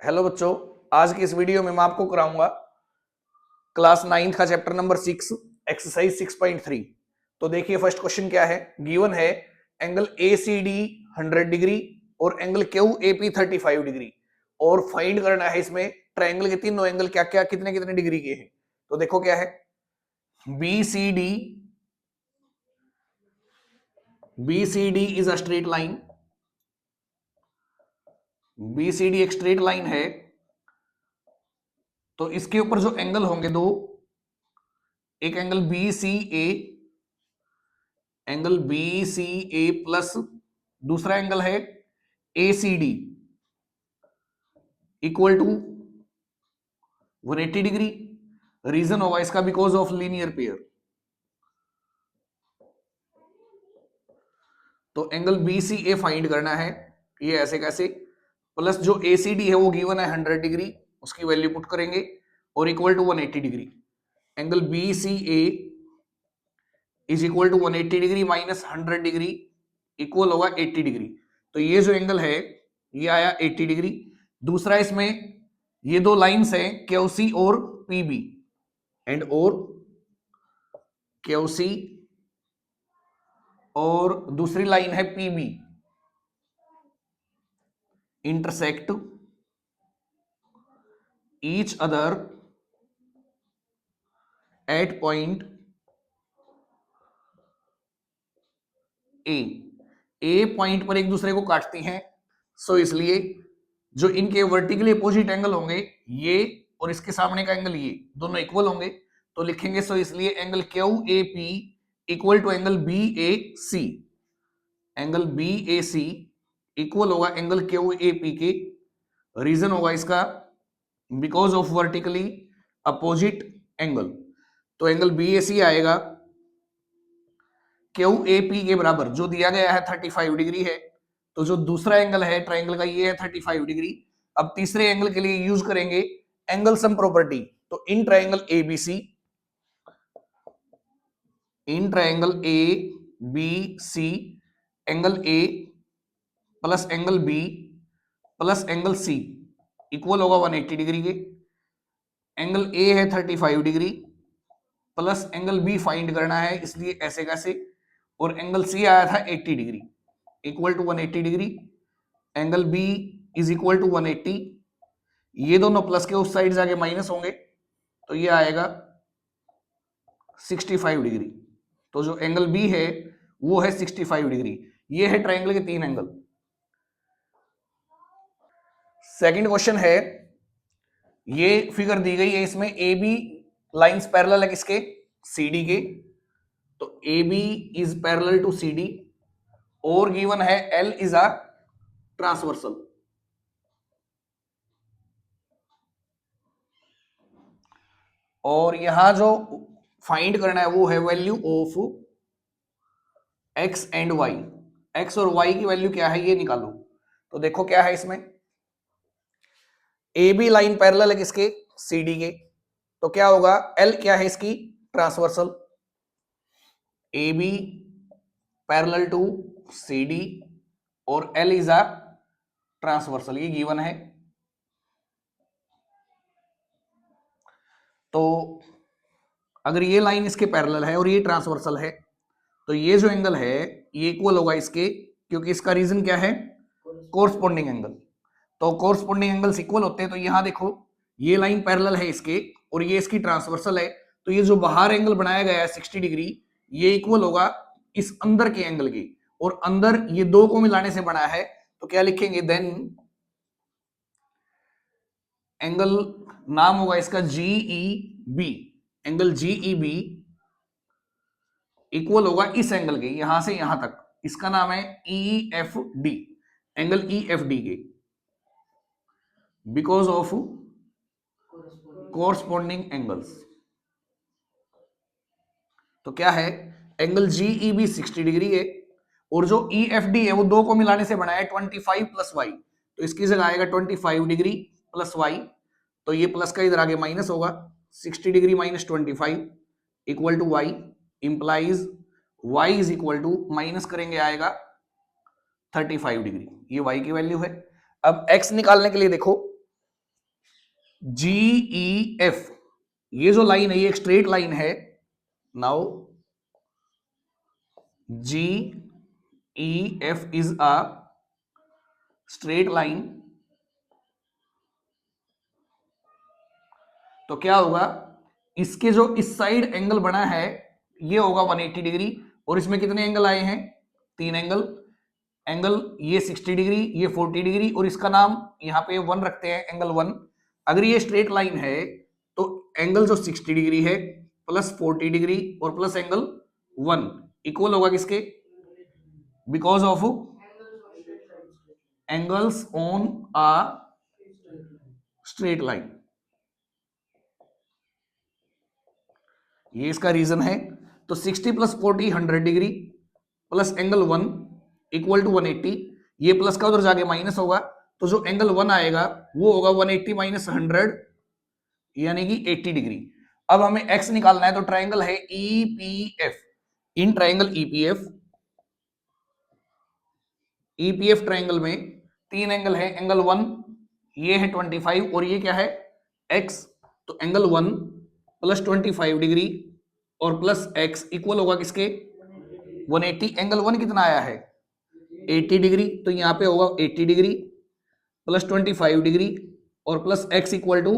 Hello बच्चों, आज की इस वीडियो में मैं आपको कराऊंगा क्लास 9th का चैप्टर नंबर 6 एक्सरसाइज 6.3। तो देखिए फर्स्ट क्वेश्चन क्या है। गिवन है angle A C D 100 degree और angle Q A P 35 degree और फाइंड करना है इसमें ट्रायंगल के तीनों एंगल क्या क्या कितने कितने डिग्री के हैं। तो देखो क्या है, B C D is a straight line. B C D एक स्ट्रेट लाइन है, तो इसके ऊपर जो एंगल होंगे दो, एक angle B C A plus दूसरा एंगल है A C D equal to 180 degree. Reason होगा इसका बिकॉज ऑफ लीनियर पेयर। तो angle B C A find करना है, ये ऐसे कैसे, प्लस जो ए सी डी है वो गिवन है 100 डिग्री, उसकी वैल्यू पुट करेंगे और equal to 180 degree. Angle B C a is equal to 180 degree minus 100 degree equal होगा 80 डिग्री। तो ये जो एंगल है ये आया 80 डिग्री। दूसरा इसमें ये दो लाइंस हैं क्यूसी और पीबी एंड और क्यूसी और दूसरी लाइन है PB intersect each other at point a point पर एक दूसरे को काटती हैं। सो इसलिए जो इनके वर्टिकली अपोजिट एंगल होंगे ये और इसके सामने का एंगल ये दोनों इक्वल होंगे, तो लिखेंगे सो इसलिए angle Q A p equal to angle b a c. Angle b a c equal होगा एंगल क्यू ए पी के। रीजन होगा इसका because of vertically opposite angle. तो एंगल बी ए सी आएगा क्यू ए p के बराबर, जो दिया गया है 35 डिग्री है, तो जो दूसरा एंगल है ट्राइंगल का ये है 35 डिग्री। अब तीसरे एंगल के लिए यूज करेंगे एंगल सम प्रॉपर्टी। तो in triangle A B C, in triangle A B C angle A plus angle B plus angle C equal होगा 180 डिग्री के। एंगल ए है 35 degree plus angle B find करना है, इसलिए ऐसे कैसे, और एंगल सी आया था 80 degree equal to 180 degree. Angle b is equal to 180, ये दोनों प्लस के उस साइड जाके माइनस होंगे, तो ये आएगा 65 डिग्री। तो जो एंगल बी है वो है 65 डिग्री। ये है ट्रायंगल के तीन एंगल। सेकंड क्वेश्चन है, ये फिगर दी गई है, इसमें ए बी लाइंस पैरेलल है किसके, सी डी के। तो a b is parallel to c d और गिवन है एल इज अ ट्रांसवर्सल। और यहां जो फाइंड करना है वो है value of x and y. X और वाई की वैल्यू क्या है ये निकालो। तो देखो क्या है इसमें, ए बी लाइन पैरेलल है किसके, सी डी के। तो क्या होगा, एल क्या है इसकी, transversal. A b parallel to c d और एल इज अ ट्रांसवर्सल, ये गिवन है। तो अगर ये लाइन इसके पैरेलल है और ये ट्रांसवर्सल है, तो ये जो एंगल है ये इक्वल होगा इसके, क्योंकि इसका रीजन क्या है, कोरस्पॉन्डिंग एंगल। तो कोरस्पॉन्डिंग एंगल्स इक्वल होते हैं। तो यहां देखो ये लाइन पैरेलल है इसके और ये इसकी ट्रांसवर्सल है, तो ये जो बाहर एंगल बनाया गया है 60 डिग्री, ये इक्वल होगा इस अंदर के एंगल की, और अंदर ये दो को मिलाने से बना है। तो क्या लिखेंगे, देन एंगल नाम होगा इसका GE b. Angle GE b equal होगा इस एंगल के, यहां से यहां तक, इसका नाम है E F D, angle E F D के, बिकॉज ऑफ कोरस्पॉन्डिंग एंगल्स। तो क्या है, एंगल जीई बी 60 डिग्री है और जो ई एफ डी है वो दो को मिलाने से बना है 25 प्लस वाई। तो इसकी जगह आएगा 25 डिग्री प्लस वाई, तो ये प्लस का इधर आगे माइनस होगा, 60 degree minus 25 equal to y, implies y is equal to, minus करेंगे आएगा 35 डिग्री, ये y की वैल्यू है। अब x निकालने के लिए देखो, जी ई एफ, ये जो लाइन है ये एक स्ट्रेट लाइन है। Now g e f is a straight line, तो क्या होगा, इसके जो इस साइड एंगल बना है ये होगा 180 डिग्री, और इसमें कितने एंगल आए हैं, 3 एंगल। एंगल ये 60 डिग्री, ये 40 डिग्री, और इसका नाम यहाँ पे 1 रखते हैं, एंगल 1। अगर ये स्ट्रेट लाइन है तो एंगल जो 60 डिग्री है प्लस 40 डिग्री और प्लस एंगल 1 इक्वल होगा किसके, because of angles on a straight line. ये इसका रीजन है। तो 60 plus 40 100 degree plus angle 1 equal to 180। ये प्लस का उधर जाके माइनस होगा, तो जो एंगल 1 आएगा वो होगा 180 माइनस 100 यानी कि 80 डिग्री। अब हमें एक्स निकालना है, तो ट्राइंगल है EPF. In triangle EPF triangle में 3 एंगल है। एंगल 1 ये है 25 और ये क्या है एक्स, तो एंगल 1 प्लस 25 डिग्री और प्लस एक्स इक्वल होगा किसके 180। एंगल 1 कितना आया है 80 डिग्री, तो यहाँ पे होगा 80 डिग्री प्लस 25 डिग्री और plus x equal to,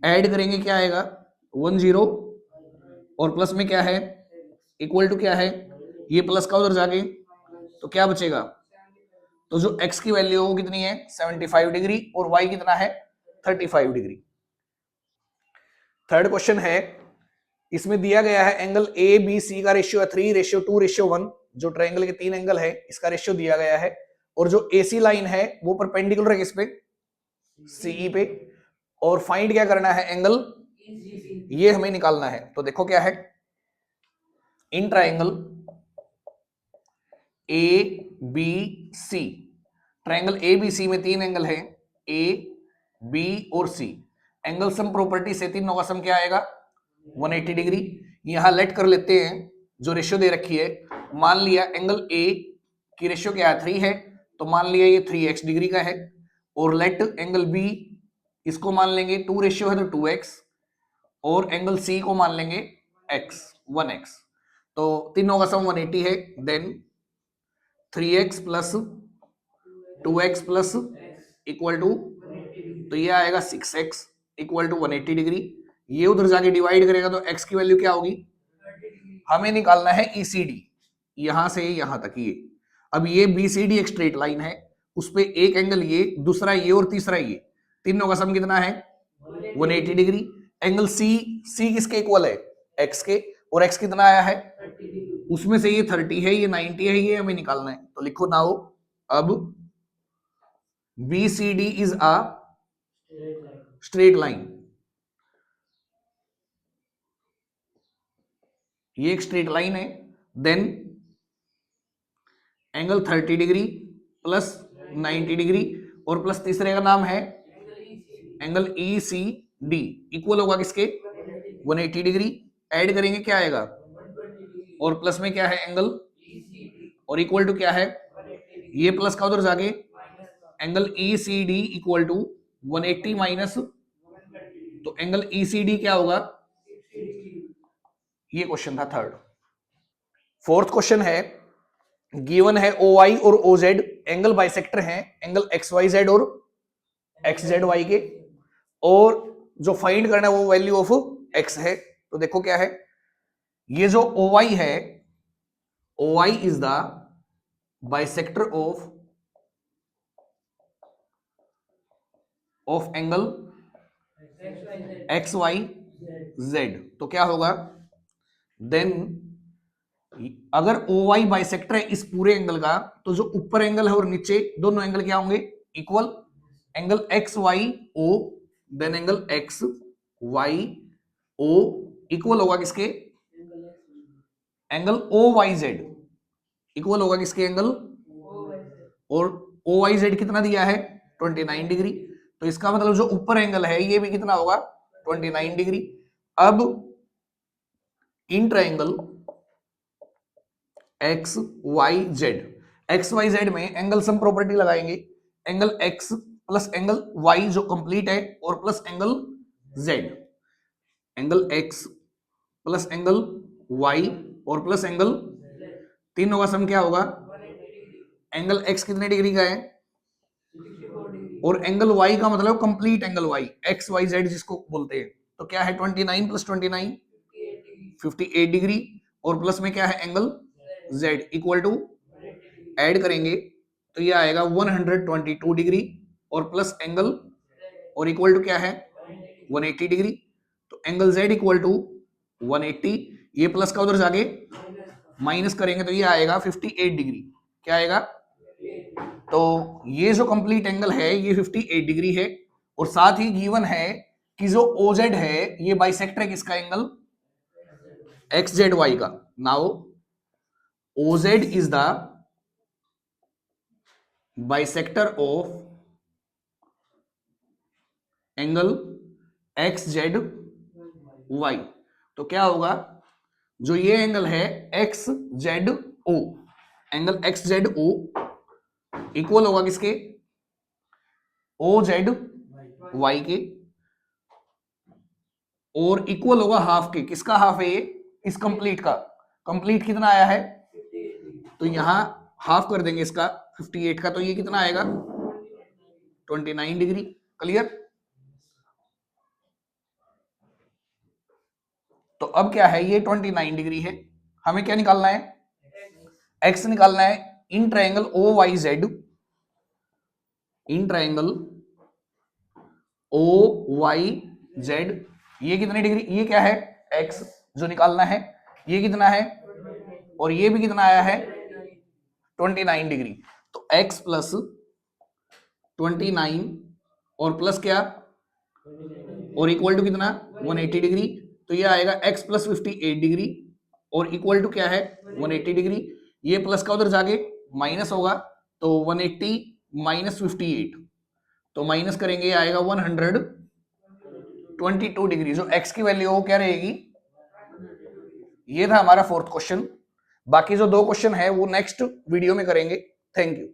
add करेंगे क्या आएगा 10 और प्लस में क्या है इक्वल टू क्या है, ये प्लस का उधर जाके तो क्या बचेगा, तो जो x की वैल्यू है वो कितनी है 75 डिग्री और y कितना है 35 डिग्री। थर्ड क्वेश्चन है, इसमें दिया गया है एंगल ए बी सी का रेशियो है 3:2:1। जो ट्रायंगल के 3 एंगल है इसका रेशियो दिया गया है, और जो AC लाइन है वो परपेंडिकुलर है किस पे CE पे, और फाइंड क्या करना है एंगल ये हमें निकालना है। तो देखो क्या है, in triangle a B c, triangle a B c में 3 एंगल है ए बी और सी। एंगल सम प्रॉपर्टी से तीनों का सम क्या आएगा 180 डिग्री। यहां लेट कर लेते हैं जो रेशियो दे रखी है, मान लिया एंगल ए की रेशियो क्या है 3 है, तो मान लिया ये 3x डिग्री का है, और लेट एंगल बी इसको मान लेंगे 2 रेशियो है तो 2x, और एंगल सी को मान लेंगे x 1x। तो तीनों का सम 180 है। Then 3x plus 2x plus equal to, तो ये आएगा 6x इक्वल टू 180 डिग्री। ये उधर जाके डिवाइड करेगा तो x की वैल्यू क्या होगी, हमें निकालना है ECD यहां से यहां तक। ये अब ये BCD एक स्ट्रेट लाइन है, उस पे एक एंगल ये, दूसरा ये और तीसरा ये, तीनों का सम कितना है 180 डिग्री। एंगल C किसके इक्वल है x के, और x कितना आया है उसमें से ये 30 है ये 90 है, ये हमें निकालना है। तो लिखो नाउ, अब BCD is a straight line, ये एक स्ट्रेट लाइन है। Then angle 30 degree plus 90 degree और प्लस तीसरे का नाम है एंगल ECD इक्वल होगा किसके 180 डिग्री। ऐड करेंगे क्या आएगा, और प्लस में क्या है एंगल, और इक्वल टू क्या है, ये प्लस का उधर जाके angle ECD equal to 180 minus, तो एंगल ECD क्या होगा, ये क्वेश्चन था थर्ड। फोर्थ क्वेश्चन है, गिवन है OI और OZ एंगल बाइसेक्टर हैं एंगल XYZ और XZY के, और जो फाइंड करना है वो वैल्यू ऑफ x है। तो देखो क्या है, ये जो OI है, OI is the bisector of angle XYZ। तो क्या होगा देन, अगर OY बाइसेक्टर है इस पूरे एंगल का, तो जो ऊपर एंगल है और नीचे दोनों एंगल क्या होंगे equal. Angle XYO then angle XYO equal होगा किसके एंगल OYZ इक्वल होगा किसके एंगल, और OYZ कितना दिया है 29 डिग्री। तो इसका मतलब जो ऊपर एंगल है ये भी कितना होगा 29 डिग्री। अब इन ट्रायंगल XYZ में एंगल सम प्रॉपर्टी लगाएंगे। Angle X plus angle y जो कंप्लीट है और plus angle z, angle x plus angle y और प्लस एंगल, तीनों का सम क्या होगा? एंगल एक्स कितने डिग्री का है और एंगल वाई का मतलब complete angle y, x y z जिसको बोलते हैं, तो क्या है 29 प्लस 29 58 डिग्री और प्लस में क्या है angle z equal to, add करेंगे तो ये आएगा 122 डिग्री और प्लस एंगल और इक्वल टू क्या है 180 डिग्री, तो एंगल जेड इक्वल टू 180, ये प्लस का उधर जाके माइनस करेंगे तो ये आएगा 58 डिग्री, क्या आएगा? तो ये जो कंप्लीट एंगल है ये 58 डिग्री है और साथ ही गिवन है कि जो OZ है ये बाइसेक्टर है किसका? एंगल XZY का। Now OZ is the bisector of angle XZY, तो क्या होगा? जो ये एंगल है XZO, एंगल XZO इक्वल होगा किसके? OZY के, और इक्वल होगा हाफ के, किसका हाफ है ये? इस कंप्लीट का। कंप्लीट कितना आया है? तो यहां हाफ कर देंगे इसका 58 का, तो ये कितना आएगा? 29 डिग्री। क्लियर? तो अब क्या है, ये 29 डिग्री है, हमें क्या निकालना है? एक्स निकालना है in triangle OYZ, in triangle OYZ ये कितनी डिग्री? ये क्या है? एक्स जो निकालना है, ये कितना है और ये भी कितना आया है? 29 डिग्री। तो x प्लस 29 और प्लस क्या और इक्वल टू कितना? 180 डिग्री, तो ये आएगा x प्लस 58 डिग्री और इक्वल टू क्या है? 180 डिग्री, ये प्लस का उधर जाके माइनस होगा, तो 180 माइनस 58, तो माइनस करेंगे आएगा 122 डिग्री, जो x की वैल्यू हो क्या रहेगी? ये था हमारा फोर्थ क्वेश्चन। बाकी जो दो क्वेश्चन है वो नेक्स्ट वीडियो में करेंगे। Thank you.